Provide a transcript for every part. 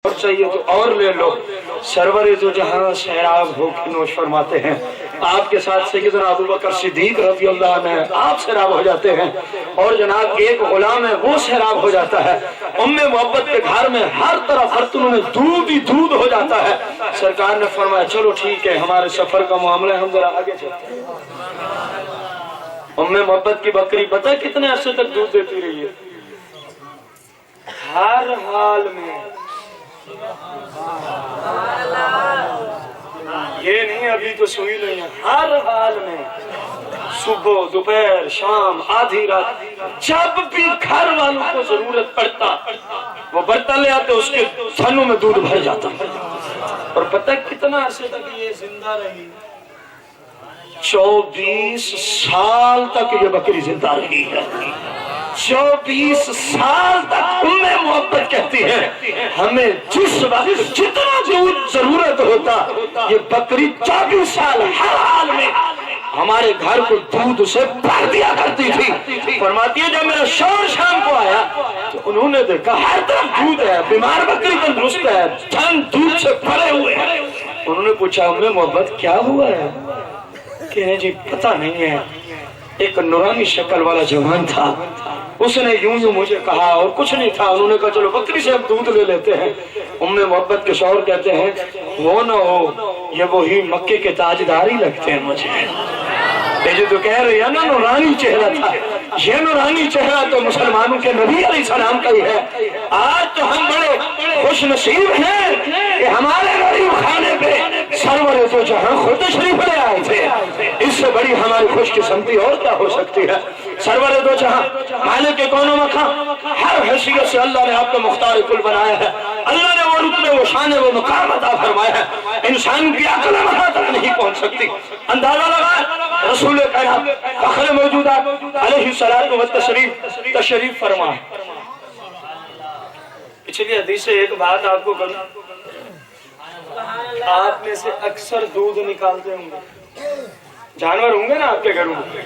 اور چاہیے تو اور لے لو۔ سرور دو جہاں سیراب ہو کے نوش فرماتے ہیں، آپ کے ساتھ سیدنا ابو بکر صدیق رضی اللہ عنہ آپ سیراب ہو جاتے ہیں، اور جناب ایک غلام ہے وہ سیراب ہو جاتا ہے۔ ام محبت کے گھر میں ہر طرف برتنوں میں دودھ ہی دودھ ہو جاتا ہے۔ سرکار نے فرمایا چلو ٹھیک ہے، ہمارے سفر کا معاملہ ہے، ہم ذرا آگے چلتے ہیں۔ ام محبت کی بکری پتہ کتنے عرصے تک دودھ دیتی رہی ہے؟ ہر حال میں، یہ نہیں ابھی تو سوئی نہیں ہے، ہر حال میں، صبح دوپہر شام آدھی رات، جب بھی گھر والوں کو ضرورت پڑتا وہ برتن لے آتے، اس کے تھنوں میں دودھ بھر جاتا۔ اور پتہ کتنا عرصے تک یہ زندہ رہی؟ 24 سال تک یہ بکری زندہ رہی ہے۔ 24 سال تک ام محبت کہتی ہے ہمیں جس وقت جتنا دودھ ضرورت ہوتا، یہ بکری 24 سال ہر حال میں ہمارے گھر کو دودھ سے بھر دیا کرتی تھی۔ فرماتی ہے جب میرا شوہر شام کو آیا تو انہوں نے دیکھا ہر طرف دودھ ہے، بیمار بکری تندرست ہے، تھن دودھ سے بھرے ہوئے ہیں۔ انہوں نے پوچھا ام محبت کیا ہوا ہے؟ کہ جی پتہ نہیں ہے، ایک نورانی شکل والا جوان تھا، اس نے یوں مجھے کہا اور کچھ نہیں تھا۔ انہوں نے کہا چلو بکری سے اب دودھ لے لیتے ہیں۔ ام محبت کے شوہر کہتے ہیں وہ نہ ہو، یہ وہی مکے کے تاجدار ہی لگتے ہیں مجھے۔ یہ جو تو کہہ رہی ہے نا نورانی چہرہ تھا، یہ نورانی چہرہ تو مسلمانوں کے نبی علیہ السلام کا ہی ہے۔ آج تو ہم بڑے خوش نصیب ہیں کہ ہمارے غریب خانے پہ سرور دو جہاں خود تشریف لے آئے تھے۔ اس سے بڑی ہماری خوش قسمتی اور کیا ہو سکتی ہے؟ سرور دو جہاں مالک کے کون و مکان، ہر حیثیت سے اللہ نے آپ کو مختار کل بنایا ہے۔ اللہ نے وہ رتبے وہ شان وہ مقام عطا فرمایا ہے، انسان کی عقل وہاں تک نہیں پہنچ سکتی۔ اندازہ لگائے رسول کائنات فخر موجودات علیہ الصلوۃ والتسلیم تشریف فرما۔ پچھلی حدیث سے ایک بات آپ کو کروں، آپ میں سے اکثر دودھ نکالتے ہوں گے، جانور ہوں گے نا آپ کے گھروں میں،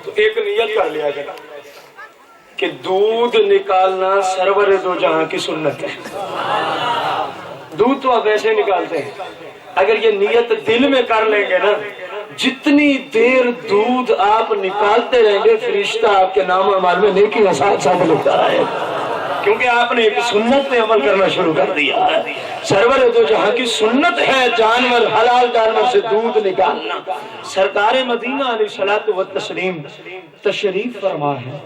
تو ایک نیت کر لیا کریں کہ دودھ نکالنا سرور دو جہاں کی سنت ہے۔ دودھ تو آپ ایسے نکالتے ہیں، اگر یہ نیت دل میں کر لیں گے نا، جتنی دیر دودھ آپ نکالتے رہیں گے فرشتہ آپ کے نام اعمال میں نیکی کا ساتھ ساتھ لکھتا رہے، کیونکہ آپ نے ایک سنت پہ عمل کرنا شروع کر دیا ہے۔ سرور دو جہاں کی سنت ہے جانور، حلال جانور سے دودھ نکالنا۔ سرکار مدینہ علیہ الصلوۃ والتسلیم تشریف فرما ہے۔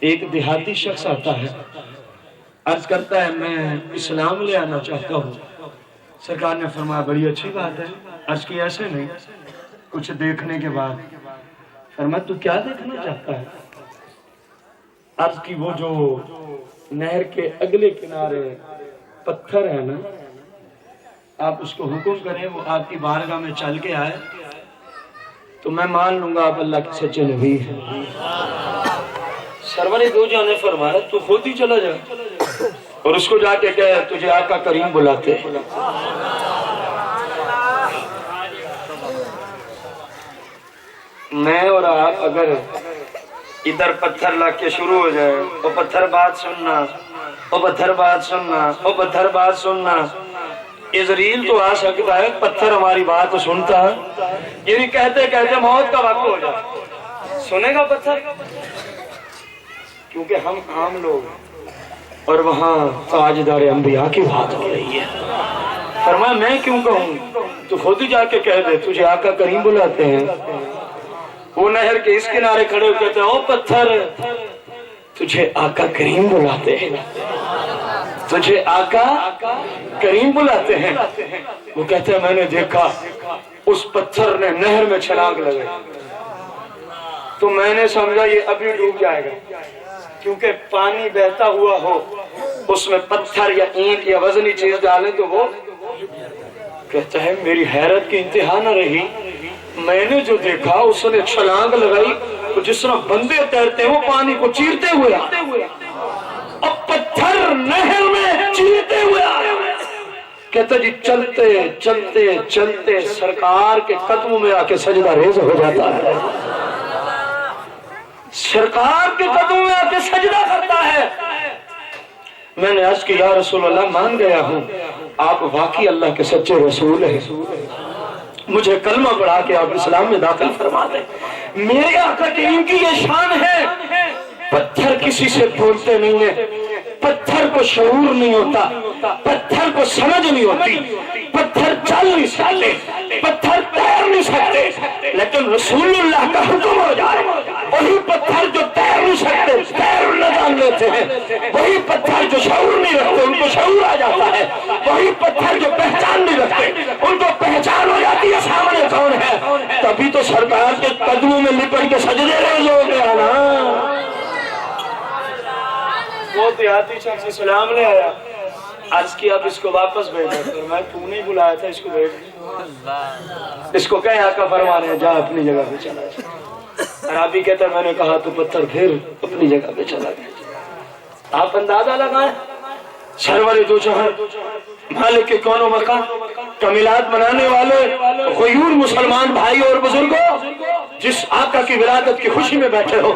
ایک دیہاتی شخص آتا ہے، عرض کرتا ہے میں اسلام لے آنا چاہتا ہوں۔ سرکار نے فرمایا بڑی اچھی بات ہے۔ عرض کی ایسے نہیں، کچھ دیکھنے کے بعد۔ فرمایا تو کیا دیکھنا چاہتا ہے؟ عرض کی وہ جو نہر کے اگلے کنارے پتھر ہے نا، آپ اس کو حکم کریں وہ آپ کی بارگاہ میں چل کے آئے تو میں مان لوں گا آپ اللہ کے سچے نبی ہیں۔ سرور دو جہاں نے فرمایا تو خود ہی چلا جا اور اس کو جا کے کہے تجھے آقا کریم بلاتے ہیں۔ میں اور آپ اگر ادھر پتھر لا کے شروع ہو جائے، وہ پتھر بات سننا، وہ پتھر بات سننا، وہ پتھر بات سننا، عزرائیل تو آ سکتا ہے پتھر ہماری بات سنتا ہے، یعنی کہتے کہتے موت کا وقت ہو جائے، سنے گا پتھر؟ کیونکہ ہم عام لوگ اور وہاں تاجدار انبیاء کی بات ہو رہی ہے۔ فرمایا میں کیوں کہوں، تو خود ہی جا کے کہہ دے تجھے آقا کریم بلاتے ہیں۔ وہ نہر کے اس کنارے کھڑے ہو کہتے ہیں او پتھر تجھے آقا کریم بلاتے ہیں، تجھے آقا کریم بلاتے ہیں۔ وہ کہتے ہیں میں نے دیکھا اس پتھر نے نہر میں چھلانگ لگائی تو میں نے سمجھا یہ ابھی ڈوب جائے گا، کیونکہ پانی بہتا ہوا ہو اس میں پتھر یا اینٹ یا وزنی چیز ڈالیں تو وہ کہتا ہے میری حیرت کی انتہا نہ رہی، میں نے جو دیکھا اس نے چھلانگ لگائی تو جس طرح بندے تیرتے ہیں وہ پانی کو چیرتے ہوئے آئے، اب پتھر نہر میں چیرتے ہوئے آئے۔ کہتا جی چلتے چلتے چلتے سرکار کے قدموں میں آ کے سجدہ ریز ہو جاتا ہے، سرکار کے قدموں میں آ کے سجدہ کرتا ہے۔ میں نے عرض کی یا رسول اللہ مان گیا ہوں آپ واقعی اللہ کے سچے رسول ہیں، مجھے کلمہ پڑھا کے آپ اسلام میں داخل فرما دیں۔ میرے آقا کریم کی یہ شان ہے، پتھر کسی سے بولتے نہیں ہیں، پتھر کو شعور نہیں ہوتا، پتھر کو سمجھ نہیں ہوتی، پتھر چل نہیں سکتے، پتھر تیر نہیں سکتے، لیکن رسول اللہ کا حکم ہو جائے وہی پتھر جو تیر نہیں سکتے تیر نہ جان لیتے ہیں، وہی پتھر جو شعور نہیں رکھتے ان کو شعور آ جاتا ہے، وہی پتھر جو پہچان نہیں رکھتے ان کو پہچان ہو جاتی ہے سامنے کون ہے۔ تبھی تو سرکار کے قدموں میں لپٹ کے سجدے ریز ہو گیا نا۔ وہ دیہاتی شخص اسلام لے آیا، عرض کیا اب اس کو واپس بھیجا، میں تو نہیں بلایا تھا اس کو بھیج، اس کو کہے آقا فرما رہے ہیں جا اپنی جگہ پہ چلا جا۔ عربی کہتا ہے میں نے کہا تو پتھر پھر اپنی جگہ پہ چلا گیا۔ آپ اندازہ لگائیں سرور دو جہاں مالک کے کون و مکان کا میلاد منانے والے غیور مسلمان بھائی اور بزرگوں، جس آقا کی ولادت کی خوشی میں بیٹھے ہو،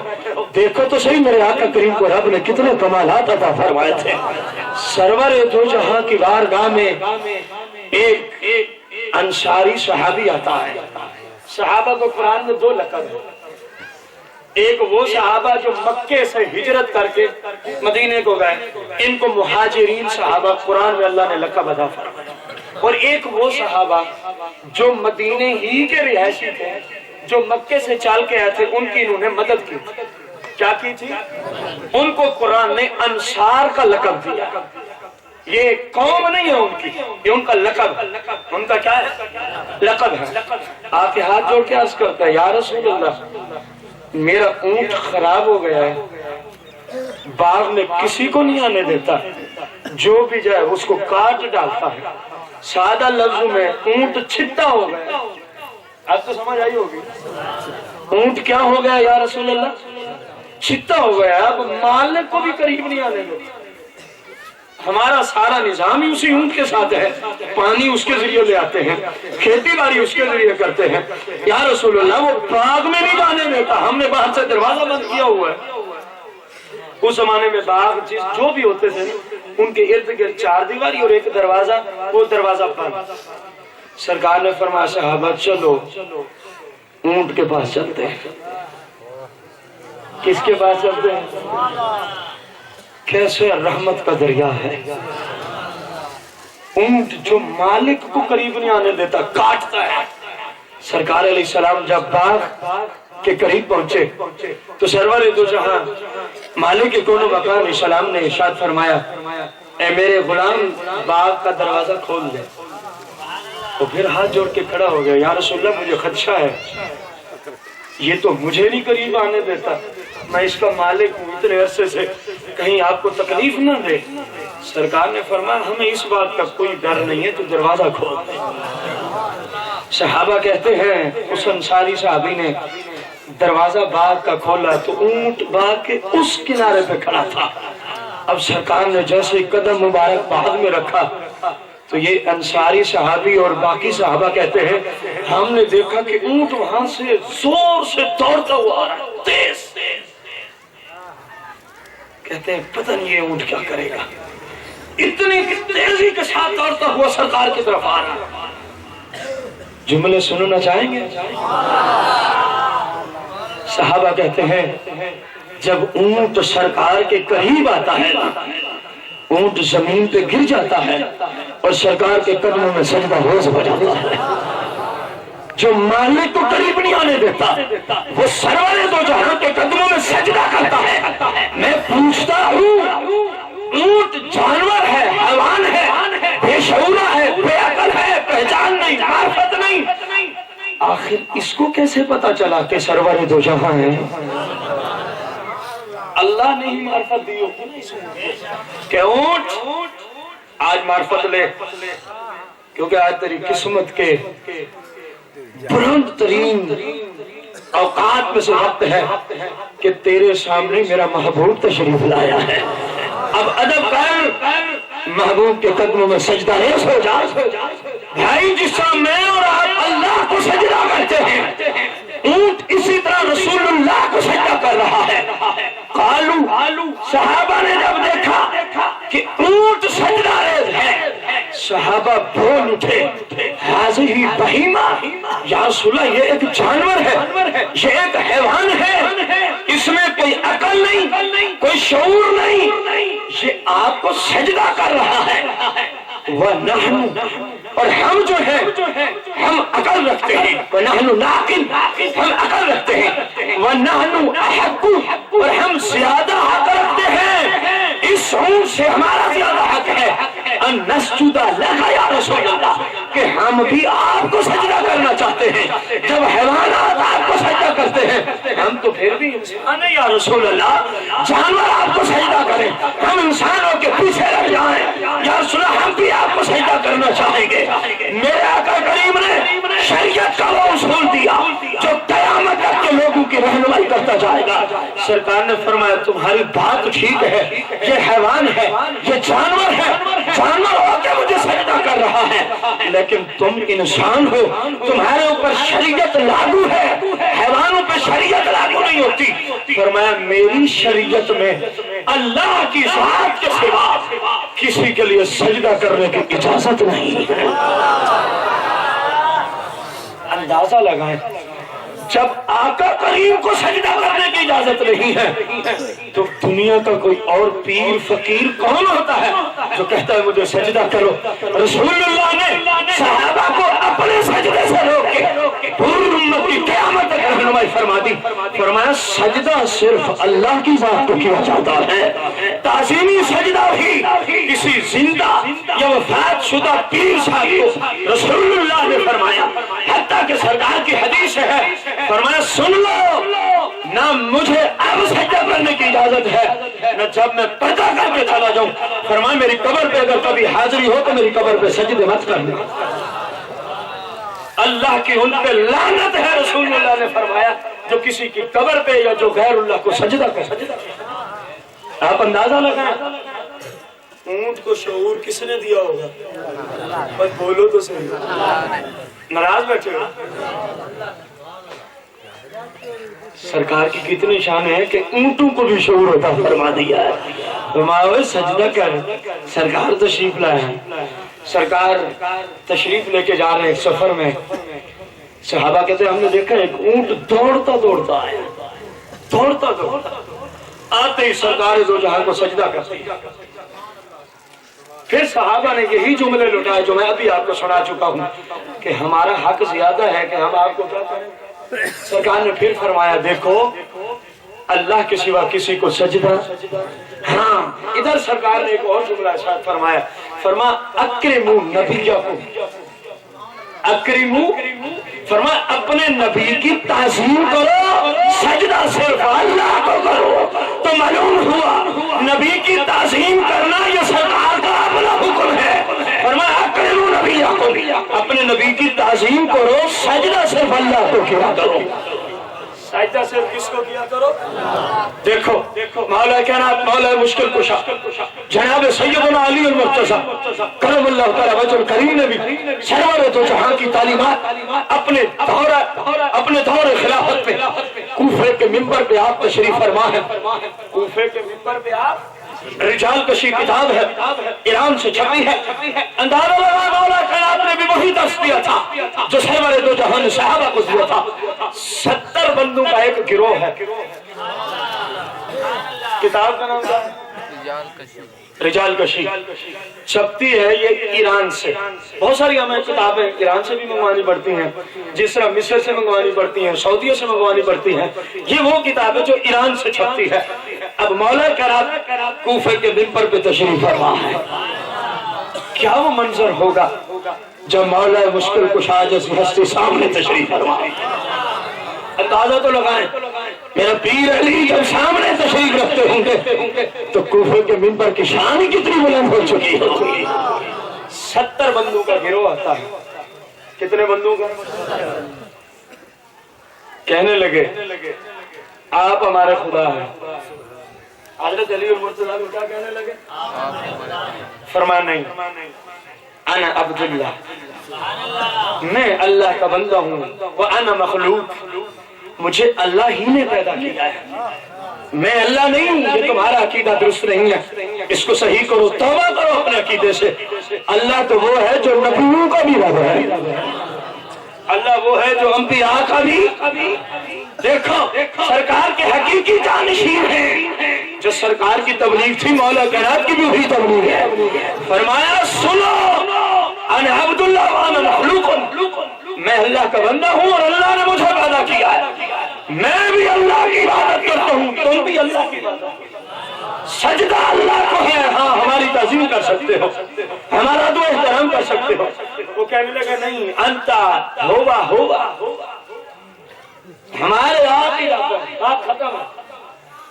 دیکھو تو صحیح میرے آقا کریم کو رب نے کتنے کمالات عطا فرمائے تھے۔ سرور دو جہاں کی بارگاہ میں ایک انصاری صحابی آتا ہے۔ صحابہ کو قرآن میں دو لقب ہیں، ایک وہ صحابہ جو مکے سے ہجرت کر کے مدینے کو گئے، ان کو مہاجرین صحابہ قرآن میں اللہ نے لقب عطا فرمایا، اور ایک وہ صحابہ جو مدینے ہی کے رہائشی تھے، جو مکے سے چال کے آئے تھے، ان کی انہوں نے مدد کی۔ کیا کی تھی؟ ان کو قرآن نے انصار کا لقب دیا۔ یہ قوم نہیں ہے ان کی، یہ ان کا لقب ہے۔ ان کا کیا ہے؟ لقب ہے۔ آپ کے ہاتھ جوڑ کے عرض کرتا ہے یا رسول اللہ میرا اونٹ خراب ہو گیا ہے، باغ میں کسی کو نہیں آنے دیتا، جو بھی جائے اس کو کاٹ ڈالتا ہے، سادہ لفظ میں اونٹ چھتا ہو گیا۔ آپ تو سمجھ آئی ہوگی اونٹ کیا ہو گیا یا رسول اللہ؟ چھتا ہو گیا، اب مالک کو بھی قریب نہیں آنے دیتا، ہمارا سارا نظام ہی اسی اونٹ کے ساتھ ہے، پانی اس کے ذریعے لے آتے ہیں، کھیتی باڑی اس کے ذریعے کرتے ہیں۔ یا رسول اللہ وہ باغ میں نہیں جانے دیتا، ہم نے باہر سے دروازہ بند کیا ہوا ہے۔ اس زمانے میں باغ جو بھی ہوتے تھے ان کے ارد گرد چار دیواری اور ایک دروازہ، وہ دروازہ بند۔ سرکار نے فرمایا صحابہ چلو اونٹ کے پاس چلتے ہیں۔ کس کے پاس چلتے ہیں؟ کیسے رحمت کا دریا ہے، اونٹ جو مالک کو قریب نہیں آنے دیتا، کاٹتا ہے۔ سرکار علیہ السلام جب باغ کے قریب پہنچے تو سرور دو جہاں مالک کے کون و مکان علیہ السلام نے ارشاد فرمایا اے میرے غلام باغ کا دروازہ کھول دے۔ تو پھر ہاتھ جوڑ کے کھڑا ہو گیا یا رسول اللہ مجھے خدشہ ہے، یہ تو مجھے نہیں قریب آنے دیتا، میں اس کا مالک ہوں اتنے عرصے سے، کہیں آپ کو تکلیف نہ دے۔ سرکار نے فرمایا ہمیں اس بات کا کوئی ڈر نہیں ہے، تو دروازہ کھول دے۔ صحابہ کہتے ہیں اس انصاری صحابی نے دروازہ باغ کا کھولا تو اونٹ باغ کے اس کنارے پہ کھڑا تھا۔ اب سرکار نے جیسے قدم مبارک باغ میں رکھا تو یہ انصاری صحابی اور باقی صحابہ کہتے ہیں ہم نے دیکھا کہ اونٹ وہاں سے زور سے دوڑتا ہوا آ رہا، تیز۔ کہتے ہیں پتہ نہیں یہ اونٹ کیا کرے گا، اتنی تیزی کے ساتھ دوڑتا ہوا سرکار کی طرف آ رہا۔ جملے سننا چاہیں گے؟ صحابہ کہتے ہیں جب اونٹ سرکار کے قریب آتا ہے اونٹ زمین پہ گر جاتا ہے اور سرکار کے قدموں میں سجدہ روز ہو جاتا ہے۔ جو مالک کو قریب نہیں آنے دیتا وہ سرور دو جہاں کے قدموں میں سجدہ کرتا ہے۔ میں پوچھتا ہوں اونٹ جانور ہے، حیوان ہے، بے شعورہ ہے، بے عقل ہے، پہچان نہیں، معرفت نہیں، آخر اس کو کیسے پتا چلا کہ سرور دو جہاں ہے؟ اللہ نے ہی معرفت دی ہوگی کہ اونٹ آج معرفت لے، کیونکہ آج تیری قسمت کے بلند ترین اوقات میں سے وقت ہے کہ تیرے سامنے میرا محبوب تشریف لایا ہے۔ اب ادب کر، محبوب کے قدموں میں سجدہ ریز ہو جا۔ بھائی جس طرح میں اور آپ اللہ کو سجدہ کرتے ہیں اونٹ اسی طرح رسول اللہ کو سجدہ کر رہا ہے۔ قالو صحابہ نے جب دیکھا کہ صحابہ بول اٹھے ہذہ بہیمہ، یا رسول اللہ یہ ایک جانور ہے، یہ ایک حیوان ہے، اس میں کوئی عقل نہیں، کوئی شعور نہیں، یہ آپ کو سجدہ کر رہا ہے۔ وَنَحْنُ، اور ہم جو ہیں ہم عقل رکھتے ہیں، وَنَحْنُ نَعْقِلُ، ہم عقل رکھتے ہیں، وَنَحْنُ أَحَقُّ، اور ہم زیادہ حق رکھتے ہیں، اس اونٹ سے ہمارا زیادہ حق ہے، ان نسجد لک یا رسول اللہ، کہ ہم بھی آپ کو سجدہ کرنا چاہتے ہیں۔ جب حیوانات آپ کو سجدہ کرتے ہیں ہم تو پھر بھی انسان ہیں یا رسول اللہ، جانور آپ کو سجدہ کریں، ہم انسانوں کے پیچھے رہ جائیں یا رسول اللہ، ہم بھی آپ کو سجدہ کرنا چاہیں گے۔ میرے آقا کریم نے شریعت کا وہ اصول دیا جو قیامت تک کے لوگوں کی رہنمائی کرتا جائے گا۔ سرکار نے فرمایا تمہاری بات ٹھیک ہے، یہ حیوان ہے، یہ جانور ہے، جانور ہو کے مجھے سجدہ کر رہا ہے، لیکن تم انسان ہو، تمہارے اوپر شریعت لاگو ہے، حیوانوں پہ شریعت لاگو نہیں ہوتی۔ فرمایا میری شریعت میں اللہ کی ذات کے سوا کسی کے لیے سجدہ کرنے کی اجازت نہیں ہے۔ اندازہ لگائیں، جب آقا کریم کو سجدہ کرنے کی اجازت نہیں ہے تو دنیا کا کوئی اور پیر فقیر کون ہوتا ہے جو کہتا ہے مجھے سجدہ کرو؟ رسول اللہ نے صحابہ کو اپنے سجدے سے روک کے پوری امت کی قیامت تک رہنمائی فرما دی۔ فرمایا سجدہ صرف اللہ کی ذات کو کیا جاتا ہے، تعظیمی سجدہ بھی کسی زندہ یا وفات شدہ پیر صاحب کو رسول اللہ نے فرمایا، حتیٰ کہ سرکار کی حدیث ہے، فرمایا سن لو، نہ مجھے اب سجدہ کرنے کی اجازت ہے نہ جب میں پردہ کر کے چلا جاؤں۔ فرمایا میری قبر پہ اگر کبھی حاضری ہو تو میری قبر پہ سجدے مت کرنا، اللہ کی ان پہ لعنت ہے۔ رسول اللہ نے فرمایا جو کسی کی قبر پہ یا جو غیر اللہ کو سجدہ کر۔ آپ اندازہ لگائیں اونٹ کو شعور کس نے دیا ہوگا؟ بس بولو تو صحیح، ناراض بیٹھے ہو۔ سرکار کی کتنی شان ہے کہ اونٹوں کو بھی شعور عطا فرما دیا ہے۔ فرمایا سجدہ کر، سرکار تشریف لائے ہیں، سرکار تشریف لے کے جا رہے ہیں سفر میں، صحابہ کہتے ہیں ہم نے دیکھا ایک اونٹ دوڑتا دوڑتا آیا، دوڑتا دوڑتا آتے ہی سرکار دو جہاں کو سجدہ کر۔ پھر صحابہ نے یہی جملے لٹائے جو میں ابھی آپ کو سنا چکا ہوں کہ ہمارا حق زیادہ ہے کہ ہم آپ کو کیا کریں۔ سرکار نے پھر فرمایا دیکھو اللہ کے سوا کسی کو سجدہ، ہاں ادھر سرکار نے ایک اور جملہ ارشاد فرمایا، فرمایا اکرموا نبیکم، اکرموا، فرمایا اپنے نبی کی تعظیم کرو، سجدہ صرف اللہ کو کرو۔ تو معلوم ہوا نبی کی تعظیم کرنا یہ سرکار کا اپنا حکم ہے۔ فرمایا اکرموا نبیکم، اپنے نبی کی تعظیم کرو، سجدہ صرف اللہ کو کیا کرو۔ سجدہ صرف کس کو کیا کرو؟ دیکھو مولا کائنات، مولا مشکل کشا جناب سیدنا علی المرتضیٰ کرم اللہ تعالی وجہ الکریم نے بھی سرور دو جہاں کی تعلیمات اپنے دور خلافت پہ کوفے کے منبر پہ آپ تشریف فرما ہے۔ کوفے کے منبر پہ آپ رجال کشی کتاب ہے، ایران سے چھپی ہے، اندازہ لگا مولا کائنات نے بھی وہی درس دیا تھا جو سرور دو جہاں نے صحابہ کو دیا تھا۔ 70 بندوں کا ایک گروہ ہے، کتاب کا نام کیا ہے؟ رجال کشی چھپتی ہے یہ ایران سے۔ بہت ساری ہمیں کتابیں ایران سے بھی منگوانی پڑتی ہیں، جس طرح مصر سے منگوانی پڑتی ہیں، سعودیہ سے منگوانی پڑتی ہیں، یہ وہ کتاب ہے جو ایران سے چھپتی ہے۔ اب مولا کائنات کوفے کے منبر پہ تشریف فرما ہے، کیا وہ منظر ہوگا جب مولا مشکل کشا جیسی ہستی سامنے تشریف فرما؟ اندازہ تو لگائیں میرا پیر علی جب سامنے تشریف رکھتے ہوں گے تو کوفے کے منبر کی شان کتنی بلند ہو چکی ہے۔ 70 بندوں کا گروہ آتا ہے، کتنے بندوں کا؟ کہنے لگے آپ ہمارے خدا ہیں۔ حضرت علی المرتضیٰ کو کیا کہنے لگے؟ فرمایا نہیں، انا عبداللہ، میں اللہ کا بندہ ہوں، وانا مخلوق، مجھے اللہ ہی نے پیدا کیا ہے۔ میں اللہ نہیں ہوں، یہ تمہارا عقیدہ درست نہیں ہے، اس کو صحیح کرو، توبہ کرو اپنے عقیدے سے۔ اللہ تو وہ ہے جو نبیوں کا بھی رب ہے، اللہ وہ ہے جو انبیاء کا بھی۔ دیکھو سرکار کے حقیقی جانشین ہیں، جو سرکار کی تبلیغ تھی مولا کائنات کی بھی وہی تبلیغ ہے۔ فرمایا سنو انا عبداللہ وانا مخلوق، میں اللہ کا بندہ ہوں اور اللہ نے مجھے پیدا کیا ہے، میں بھی اللہ کی عبادت کرتا ہوں، تم بھی اللہ کی عبادت۔ سجدہ اللہ کو ہے، ہاں ہماری تعظیم کر سکتے ہو، ہمارا دو احترام کر سکتے ہو۔ وہ کہنے لگا نہیں انتا ہوا ہمارے آپ ہی بات ختم ہے۔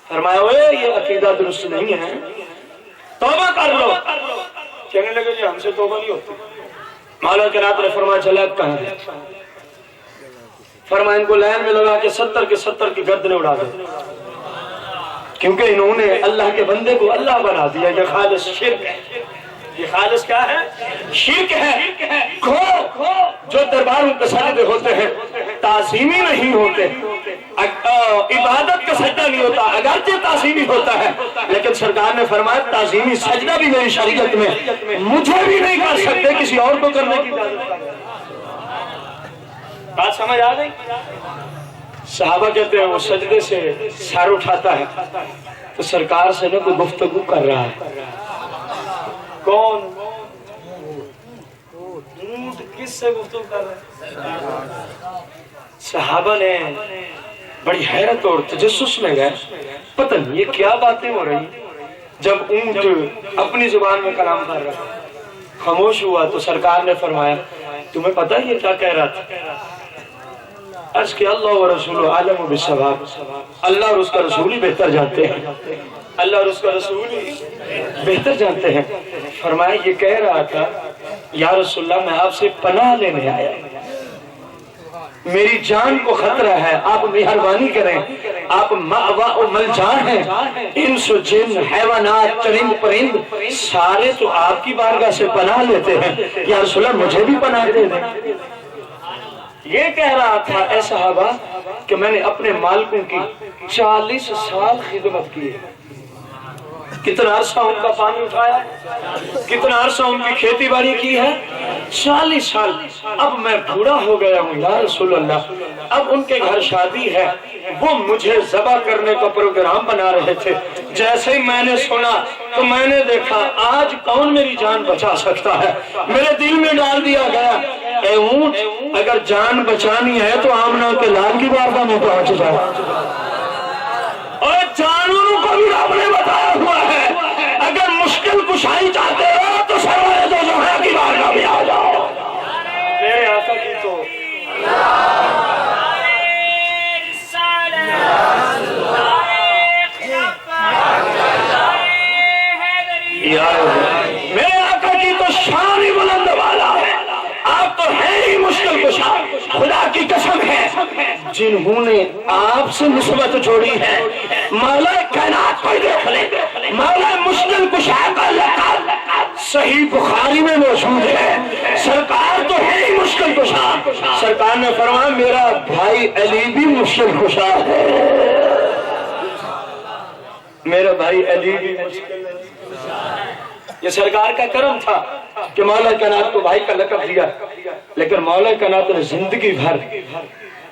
فرمایا یہ عقیدہ درست نہیں ہے، توبہ کر لو۔ کہنے لگے جی ہم سے توبہ نہیں ہوتی۔ مولا کائنات نے فرمایا جلید کہاں ہے؟ فرمایا ان کو لائن میں لگا کے 70 کے 70 کی گردنیں اڑا دو، کیونکہ انہوں نے اللہ کے بندے کو اللہ بنا دیا۔ یہ خالص شرک ہے، یہ خالص کیا ہے؟ شرک ہے۔ جو درباروں کے سجدے ہوتے ہیں تعظیمی نہیں ہوتے، عبادت کا سجدہ نہیں ہوتا، اگرچہ تعظیمی ہوتا ہے، لیکن سرکار نے فرمایا تعظیمی سجدہ بھی میری شریعت میں مجھے بھی نہیں کر سکتے، کسی اور کو کرنے کی اجازت۔ بات سمجھ آ گئی؟ صحابہ کہتے ہیں وہ سجدے سے سر اٹھاتا ہے تو سرکار سے نہ کوئی گفتگو کر رہا ہے۔ کون؟ اونٹ کس سے گفتگو کر رہا ہے؟ صحابہ نے بڑی حیرت اور تجسس میں گئے، پتہ نہیں یہ کیا باتیں ہو رہی۔ جب اونٹ اپنی زبان میں کلام کر رہا خاموش ہوا تو سرکار نے فرمایا تمہیں پتہ یہ کیا کہہ رہا تھا؟ عرض کہ اللہ و رسول عالم بالصواب، اللہ اور اس کا رسول ہی بہتر جانتے ہیں، اللہ اور اس کا رسول ہی بہتر جانتے ہیں۔ فرمایا یہ کہہ رہا تھا یا رسول اللہ میں آپ سے پناہ لینے آیا، میری جان کو خطرہ ہے، آپ مہربانی کریں، آپ مأوا و ملجان ہیں، انس و جن حیوانات چرند پرند سارے تو آپ کی بارگاہ سے پناہ لیتے ہیں، یا رسول اللہ مجھے بھی پناہ دے دیں۔ یہ کہہ رہا تھا اے صحابہ کہ میں نے اپنے مالکوں کی 40 سال خدمت کی ہے، کتنا عرصہ ان کا پانی اٹھایا، کتنا عرصہ ان کی کھیتی باڑی کی ہے، 40 سال۔ اب میں بوڑھا ہو گیا ہوں یا رسول اللہ، اب ان کے گھر شادی ہے، وہ مجھے ذبح کرنے کا پروگرام بنا رہے تھے، جیسے ہی میں نے سنا تو میں نے دیکھا آج کون میری جان بچا سکتا ہے، میرے دل میں ڈال دیا گیا اے اونٹ اگر جان بچانی ہے تو آمنہ کے لال کی بارگاہ میں پہنچ جائے، اور جانوروں کو بھی رب نے بتایا ہوا ہے اگر مشکل کشائی چاہتے ہو تو سرورِ دو جہاں کی بارگاہ میں آ جاؤ۔ میرے آقا کی تو میرے آقا کی تو شان ہی بلند والا ہے، آپ تو ہے ہی مشکل کشا۔ خدا کی قسم ہے جنہوں نے آپ سے نسبت جوڑی ہے، مولا کائنات کو دیکھ لیں، مولا مشکل کشا کا لقب صحیح بخاری میں موجود ہے، سرکار تو ہے ہی مشکل کشا۔ سرکار نے فرمایا میرا بھائی علی بھی مشکل کشا ہے، میرا بھائی علی بھی مشکل ہے۔ یہ سرکار کا کرم تھا کہ مولا کائنات کو بھائی کا لقب دیا، لیکن مولا کائنات نے زندگی بھر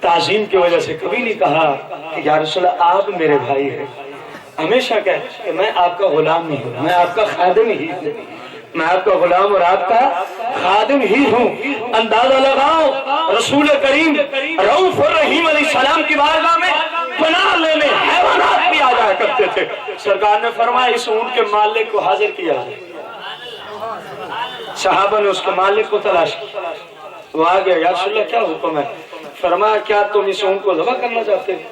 تعظیم کی وجہ سے کبھی نہیں کہا کہ یا رسول اللہ آپ میرے بھائی ہیں، ہمیشہ کہتے کہ میں آپ کا غلام نہیں ہوں، میں آپ کا خادم ہی ہوں، میں آپ کا غلام اور آپ کا خادم ہی ہوں۔ اندازہ لگاؤ رسول کریم رؤوف الرحیم علیہ السلام کی بارگاہ میں پناہ لینے حیوانات بھی آ جایا کرتے تھے، سرکار نے فرمایا اس اونٹ کے مالک کو حاضر کیا جائے۔ صحابہ نے اس کے مالک کو تلاش کیا، وہ آ گیا یا رسول اللہ کیا حکم ہے؟ فرمایا کیا تم اس اونٹ کو ذبح کرنا چاہتے ہیں؟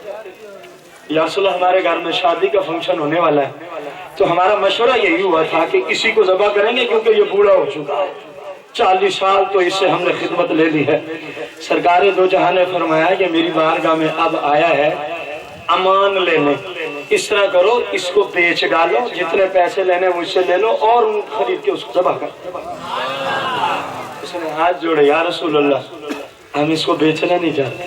یا رسول اللہ ہمارے گھر میں شادی کا فنکشن ہونے والا ہے، تو ہمارا مشورہ یہی ہوا تھا کہ کسی کو ذبح کریں گے کیونکہ یہ بوڑھا ہو چکا ہے، 40 سال تو اس سے ہم نے خدمت لے لی ہے۔ سرکار دو جہاں نے فرمایا کہ میری بارگاہ میں اب آیا ہے امان لینے، اس طرح کرو اس کو بیچ ڈالو، جتنے پیسے لینے مجھ سے لے لو اور اونٹ خرید کے اس کو ذبح کر۔ اس نے ہاتھ جوڑے یا رسول اللہ ہم اس کو بیچنا نہیں چاہتے،